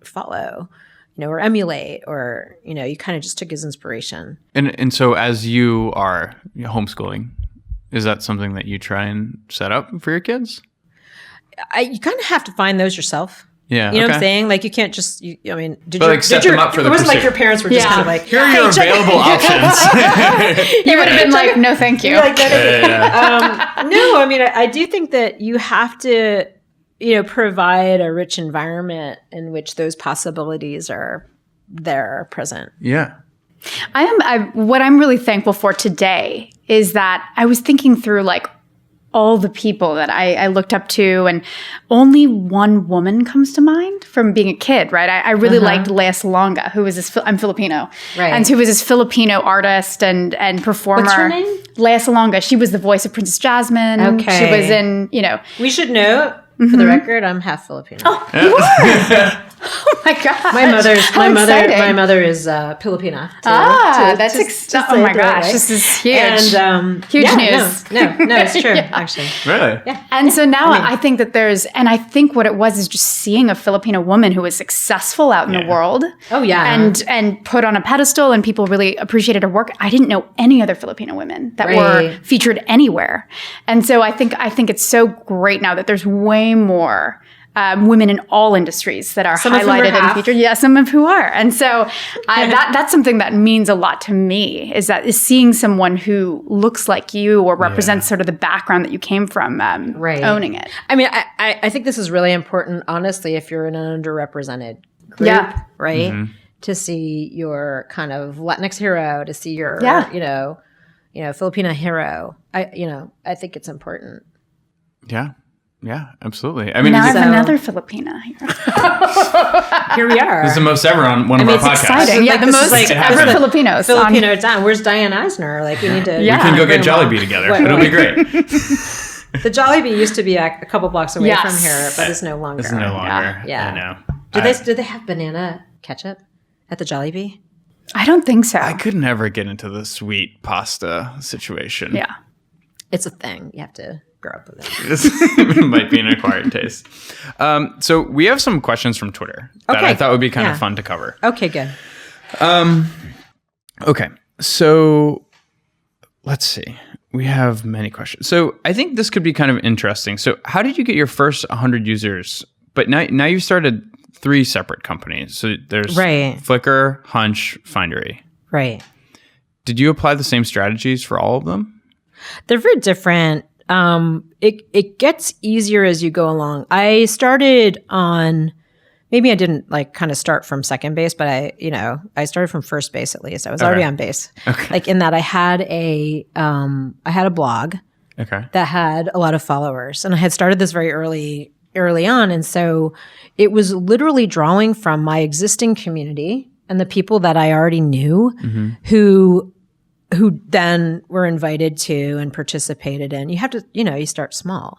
follow, or emulate, or, you kind of just took as inspiration. And so as you are homeschooling, is that something that you try and set up for your kids? You kind of have to find those yourself. Yeah. You know what I'm saying? Like, you can't just, did set them up for the it wasn't like pursuit. your parents were just kind of like, here are your available options. You would have been like, no, thank you. no, I mean, I do think that you have to, provide a rich environment in which those possibilities are present. Yeah. What I'm really thankful for today is that I was thinking through like all the people that I looked up to, and only one woman comes to mind from being a kid, right? I really liked Lea Salonga, who was I'm Filipino, right? And who was this Filipino artist and performer. What's her name? Lea Salonga. She was the voice of Princess Jasmine. Okay. She was in, We should note, for the record, I'm half Filipino. Oh, you are? Oh my god! My mother is Filipina. Oh my gosh, this is huge. And huge news. No, it's true, actually. Really? Yeah. And so now I think that I think what it was is just seeing a Filipino woman who was successful out in the world. Oh yeah. And put on a pedestal, and people really appreciated her work. I didn't know any other Filipino women that were featured anywhere. And so I think it's so great now that there's way more women in all industries that are highlighted and featured. Yeah, some of who are. And so that's something that means a lot to me, is seeing someone who looks like you or represents sort of the background that you came from, owning it. I mean, I think this is really important, honestly, if you're in an underrepresented group, right? Mm-hmm. To see your kind of Latinx hero, to see your, Filipina hero. I think it's important. Yeah. Yeah, absolutely. I mean, now I have another Filipina here. Here we are. This is the most ever on one of our podcasts. Exciting. Yeah, the most ever Filipinos. Filipino down. Where's Diane Eisner? Like, we need to. We can go get Jollibee together. It'll be great. The Jollibee used to be a couple blocks away from here, but it's no longer. It's no longer. Yeah. I know. Did they have banana ketchup at the Jollibee? I don't think so. I could never get into the sweet pasta situation. Yeah. It's a thing. You have to grow up with it. It might be an acquired taste. So we have some questions from Twitter that I thought would be kind of fun to cover. Okay, good. Okay, so let's see. We have many questions. So I think this could be kind of interesting. So how did you get your first 100 users? But now you've started 3 separate companies. So there's Flickr, Hunch, Findery. Right. Did you apply the same strategies for all of them? They're very different. It gets easier as you go along. I started on, maybe I didn't kind of start from second base, but I started from first base at least. I was already on base. Okay. Like in that I had a blog that had a lot of followers, and I had started this very early on. And so it was literally drawing from my existing community and the people that I already knew who then were invited to and participated in. You have to, you start small.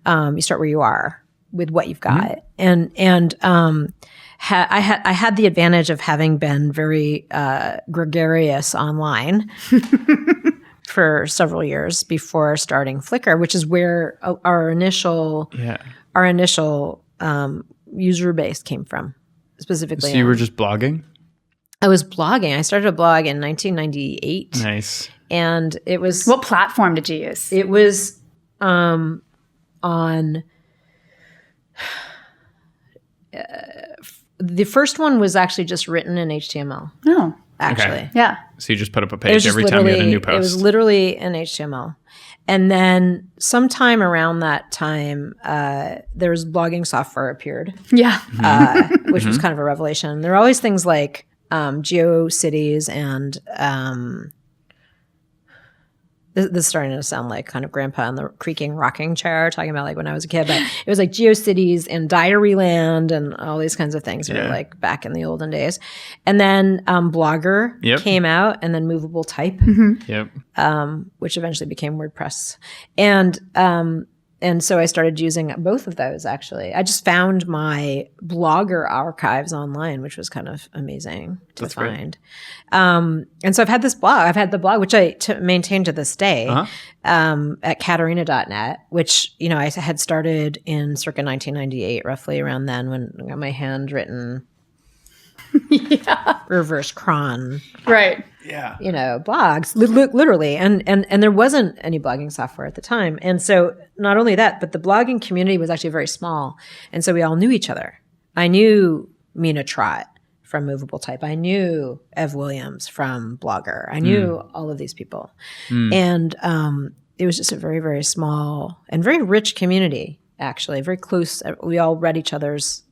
You start where you are with what you've got. And I had the advantage of having been very gregarious online for several years before starting Flickr, which is where our initial user base came from, specifically. So you were just blogging? I was blogging. I started a blog in 1998. Nice. And it was... What platform did you use? It was on... the first one was actually just written in HTML. Oh. Actually. Okay. Yeah. So you just put up a page every time you had a new post. It was literally in HTML. And then sometime around that time, there was blogging software appeared. Yeah. Which was kind of a revelation. There are always things like GeoCities and this is starting to sound like kind of grandpa in the creaking rocking chair talking about like when I was a kid, but it was like GeoCities and Diaryland and all these kinds of things were like back in the olden days. And then Blogger came out, and then Movable Type, which eventually became WordPress. And And so I started using both of those, actually. I just found my Blogger archives online, which was kind of amazing to find. And so I've had this blog. I've had the blog, which I maintain to this day, at Caterina.net, which, I had started in circa 1998, roughly around then, when I got my handwritten reverse cron. Right. Yeah. Blogs, literally. And there wasn't any blogging software at the time. And so not only that, but the blogging community was actually very small. And so we all knew each other. I knew Mina Trott from Movable Type. I knew Ev Williams from Blogger. I knew all of these people. And it was just a very, very small and very rich community, actually, very close. We all read each other's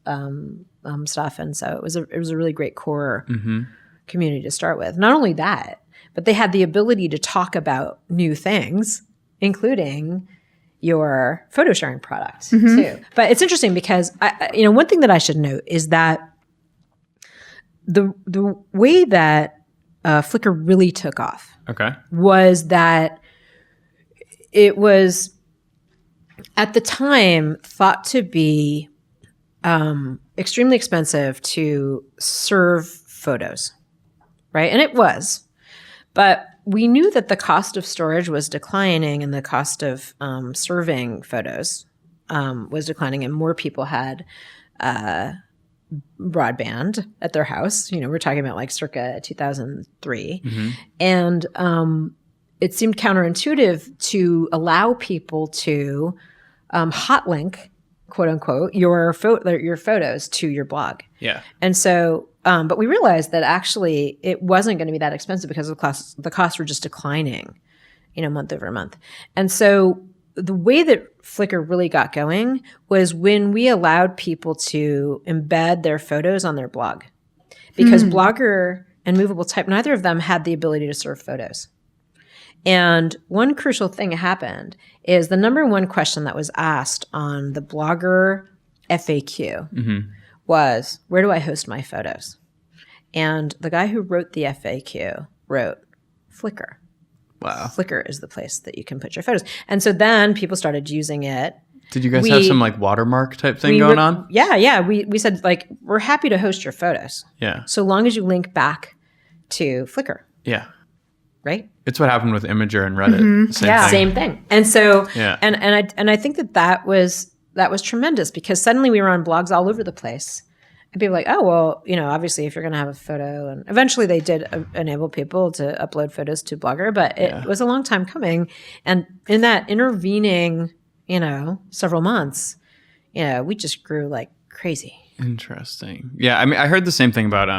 stuff. And so it was a really great core community to start with. Not only that, but they had the ability to talk about new things, including your photo sharing product too. But it's interesting because one thing that I should note is that the way that Flickr really took off was that it was at the time thought to be extremely expensive to serve photos, right? And it was, but we knew that the cost of storage was declining and the cost of serving photos was declining, and more people had broadband at their house. We're talking about like circa 2003. And it seemed counterintuitive to allow people to hot link, quote unquote, your photos to your blog. Yeah. And so, but we realized that actually it wasn't going to be that expensive because the costs were just declining, month over month. And so the way that Flickr really got going was when we allowed people to embed their photos on their blog, because Blogger and Movable Type, neither of them had the ability to serve photos. And one crucial thing happened is the number one question that was asked on the Blogger FAQ was, where do I host my photos? And the guy who wrote the FAQ wrote Flickr. Wow. Flickr is the place that you can put your photos. And so then people started using it. Did you guys have some like watermark type thing going on? Yeah. We said like, we're happy to host your photos. Yeah. So long as you link back to Flickr. Yeah. Right? It's what happened with Imager and Reddit. Same thing. And so, and I think that was tremendous, because suddenly we were on blogs all over the place. And people were like, oh, well, obviously if you're going to have a photo, and eventually they did enable people to upload photos to Blogger, but it was a long time coming. And in that intervening, several months, we just grew like crazy. Interesting. Yeah. I mean, I heard the same thing about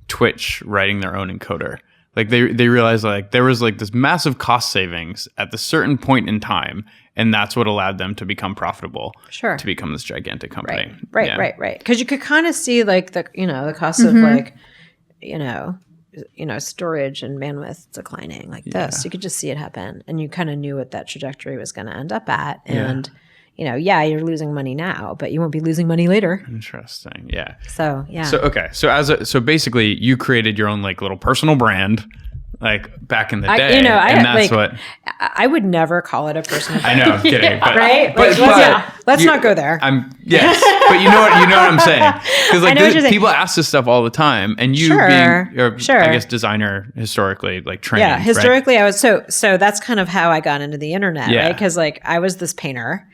Twitch writing their own encoder. Like they realized like there was like this massive cost savings at the certain point in time, and that's what allowed them to become profitable. Sure. To become this gigantic company. Right. Because you could kind of see like the cost of like storage and bandwidth declining like this. You could just see it happen, and you kind of knew what that trajectory was going to end up at, and. You're losing money now, but you won't be losing money later. Interesting. Yeah. So, yeah. So, okay. So basically you created your own like little personal brand, like back in the day. I would never call it a personal brand. I know, I'm kidding. But, right? Let's not go there. Yes. But you know what I'm saying? Because like people ask this stuff all the time, and you being, I guess, designer historically, like trained. Yeah. Historically, right? I was, so that's kind of how I got into the internet, right? Because like I was this painter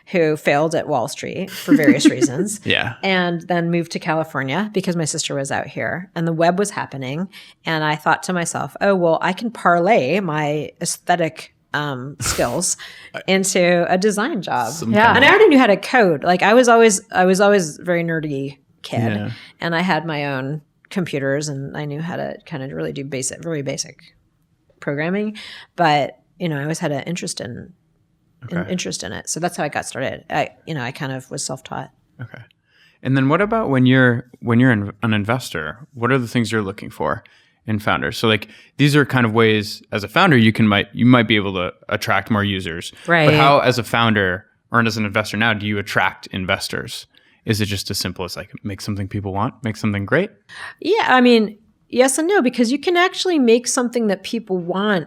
who failed at Wall Street for various reasons. And then moved to California because my sister was out here and the web was happening. And I thought to myself, oh, well, I can parlay my aesthetic skills into a design job. And I already knew how to code. Like I was always a very nerdy kid. Yeah. And I had my own computers and I knew how to kind of really do very basic programming. But, I always had an interest in it. So that's how I got started. I kind of was self-taught. Okay. And then what about when you're an investor? What are the things you're looking for in founders? So like these are kind of ways as a founder you might be able to attract more users. Right. But how as a founder or as an investor now do you attract investors? Is it just as simple as like make something people want, make something great? Yeah, I mean, yes and no, because you can actually make something that people want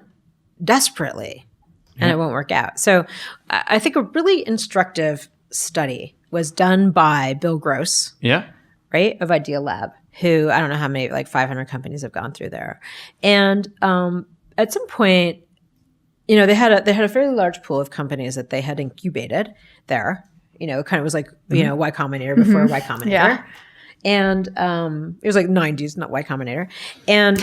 desperately. and it won't work out. So I think a really instructive study was done by Bill Gross, right, of Idea Lab, who I don't know how many, like 500 companies have gone through there. And at some point, they had a fairly large pool of companies that they had incubated there. It kind of was like, Y Combinator before Y Combinator. Yeah. And it was like 90s, not Y Combinator. And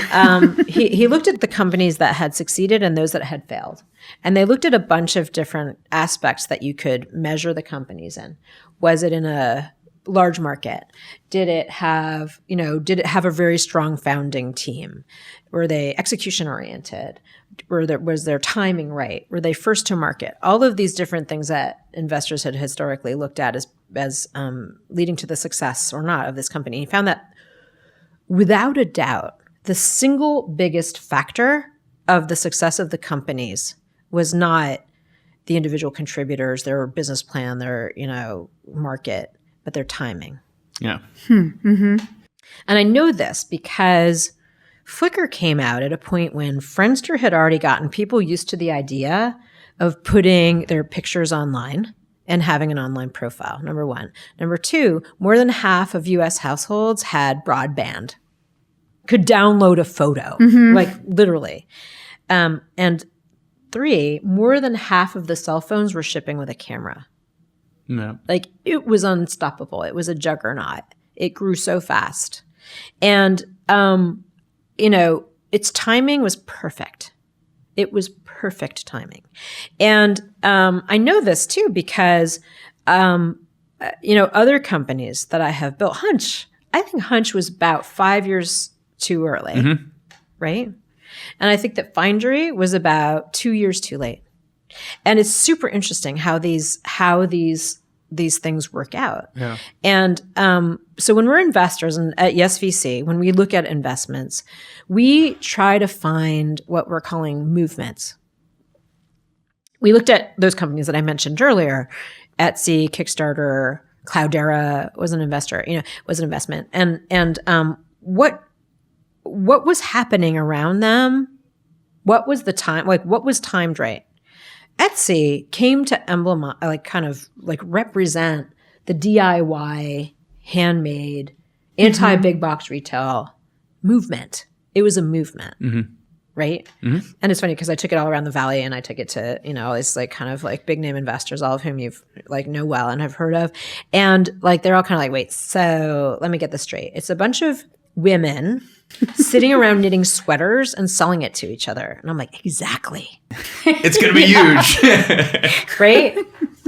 he looked at the companies that had succeeded and those that had failed. And they looked at a bunch of different aspects that you could measure the companies in. Was it in a large market? Did it have a very strong founding team? Were they execution oriented? Was their timing right? Were they first to market? All of these different things that investors had historically looked at as leading to the success or not of this company. He found that without a doubt, the single biggest factor of the success of the companies was not the individual contributors, their business plan, their market, but their timing. Yeah. And I know this because Flickr came out at a point when Friendster had already gotten people used to the idea of putting their pictures online and having an online profile, number one. Number two, more than half of U.S. households had broadband, could download a photo, like literally. And three, more than half of the cell phones were shipping with a camera. Yeah. Like it was unstoppable. It was a juggernaut. It grew so fast. And, its timing was perfect. It was perfect timing. And I know this too because, other companies that I have built, Hunch, I think Hunch was about 5 years too early, right? And I think that Findery was about 2 years too late. And it's super interesting how these things work out. Yeah. And so when we're investors and at YesVC, when we look at investments, we try to find what we're calling movements. We looked at those companies that I mentioned earlier, Etsy, Kickstarter, Cloudera was an investment. And what was happening around them? What was the time, what was timed right? Etsy came to represent the DIY, handmade, anti-big box retail movement. It was a movement, right? And it's funny because I took it all around the valley and I took it to, all these big name investors, all of whom you've know well and have heard of. And they're all kind of wait, so let me get this straight. It's a bunch of women sitting around knitting sweaters and selling it to each other. And I'm like, exactly. It's going to be huge. Right?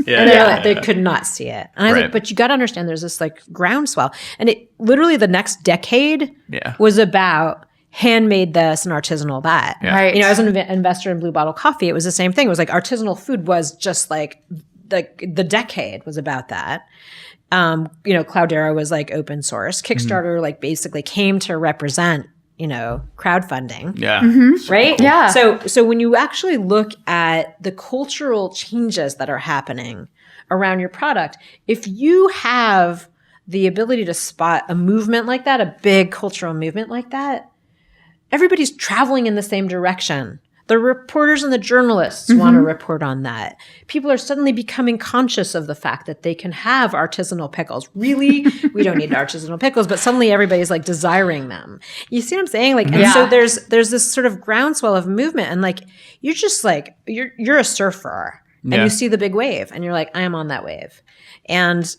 Yeah. And they could not see it. And I was like, but you got to understand there's this groundswell. And it literally the next decade was about handmade this and artisanal that. Yeah. Right. As an investor in Blue Bottle Coffee, it was the same thing. It was artisanal food was just the decade was about that. Cloudera was open source. Kickstarter basically came to represent, crowdfunding. Yeah. Right? Yeah. So when you actually look at the cultural changes that are happening around your product, if you have the ability to spot a movement like that, a big cultural movement like that, everybody's traveling in the same direction. The reporters and the journalists want to report on that. People are suddenly becoming conscious of the fact that they can have artisanal pickles. Really, we don't need artisanal pickles, but suddenly everybody's desiring them. You see what I'm saying? And so there's this sort of groundswell of movement, and you're just you're a surfer, and you see the big wave, and you're like, I am on that wave, and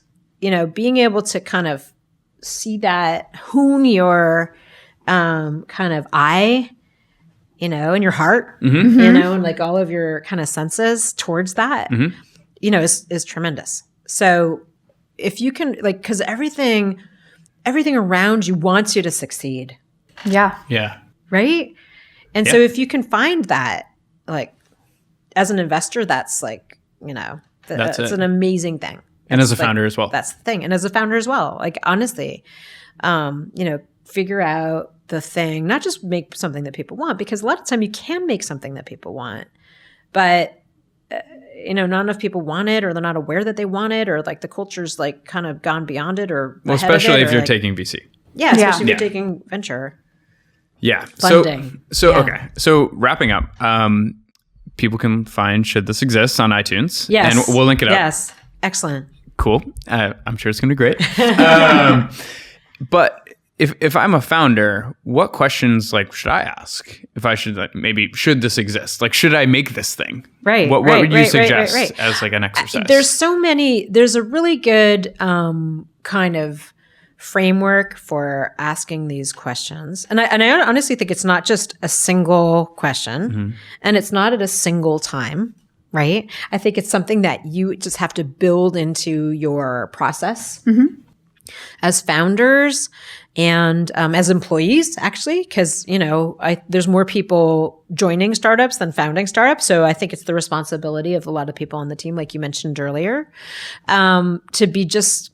being able to kind of see that, hone your kind of eye. In your heart, and all of your kind of senses towards that, is tremendous. So if you can, because everything around you wants you to succeed. Yeah. Yeah. Right. And so if you can find that, as an investor, that's that's an amazing thing. And as a founder as well. That's the thing. And as a founder as well, honestly, figure out the thing, not just make something that people want, because a lot of time you can make something that people want, but not enough people want it, or they're not aware that they want it, or the culture's kind of gone beyond it, or especially if you're taking VC. Yeah, especially if you're taking venture. Yeah. Funding. So okay. So wrapping up, people can find Should This Exist on iTunes. Yes. And we'll link it up. Yes. Excellent. Cool. I'm sure it's going to be great. But if I'm a founder, what questions should I ask? If I should maybe should this exist? Should I make this thing? Right. What would you suggest right. as an exercise? There's a really good kind of framework for asking these questions. And I honestly think it's not just a single question and it's not at a single time, right? I think it's something that you just have to build into your process as founders and as employees, actually, because, there's more people joining startups than founding startups. So I think it's the responsibility of a lot of people on the team, like you mentioned earlier, to be just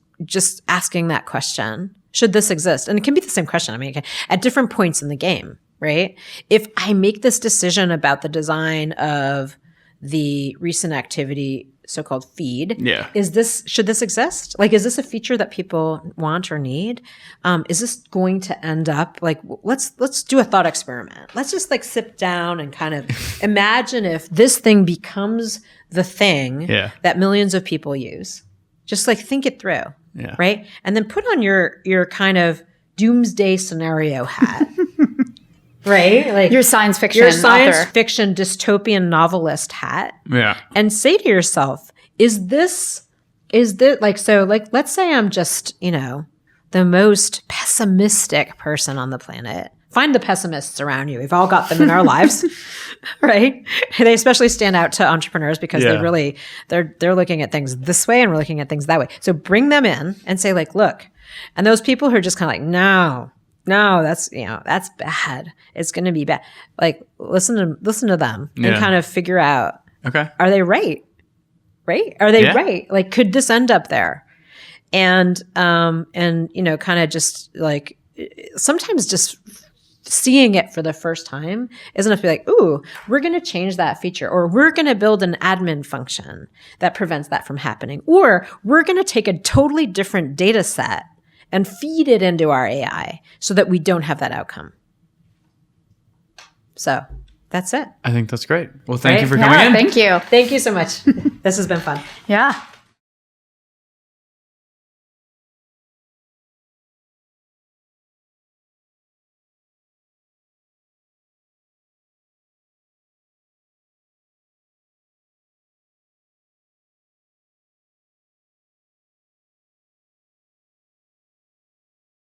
asking that question. Should this exist? And it can be the same question. I mean, at different points in the game, right? If I make this decision about the design of the recent activity, so-called feed, should this exist? Is this a feature that people want or need? Is this going to end up let's do a thought experiment. Let's just sit down and kind of imagine if this thing becomes the thing that millions of people use. Just think it through, right? And then put on your kind of doomsday scenario hat. Right? Your science fiction fiction dystopian novelist hat. Yeah. And say to yourself, is this let's say I'm just, the most pessimistic person on the planet. Find the pessimists around you. We've all got them in our lives, right? They especially stand out to entrepreneurs because they're looking at things this way and we're looking at things that way. So bring them in and say look, and those people who are just kind of no, that's bad. It's going to be bad. Listen to them and kind of figure out, are they right? Right? Are they right? Could this end up there? And kind of just sometimes just seeing it for the first time is enough to be ooh, we're going to change that feature, or we're going to build an admin function that prevents that from happening, or we're going to take a totally different data set and feed it into our AI so that we don't have that outcome. So that's it. I think that's great. Well, thank you for coming in. Thank you. Thank you so much. This has been fun. Yeah.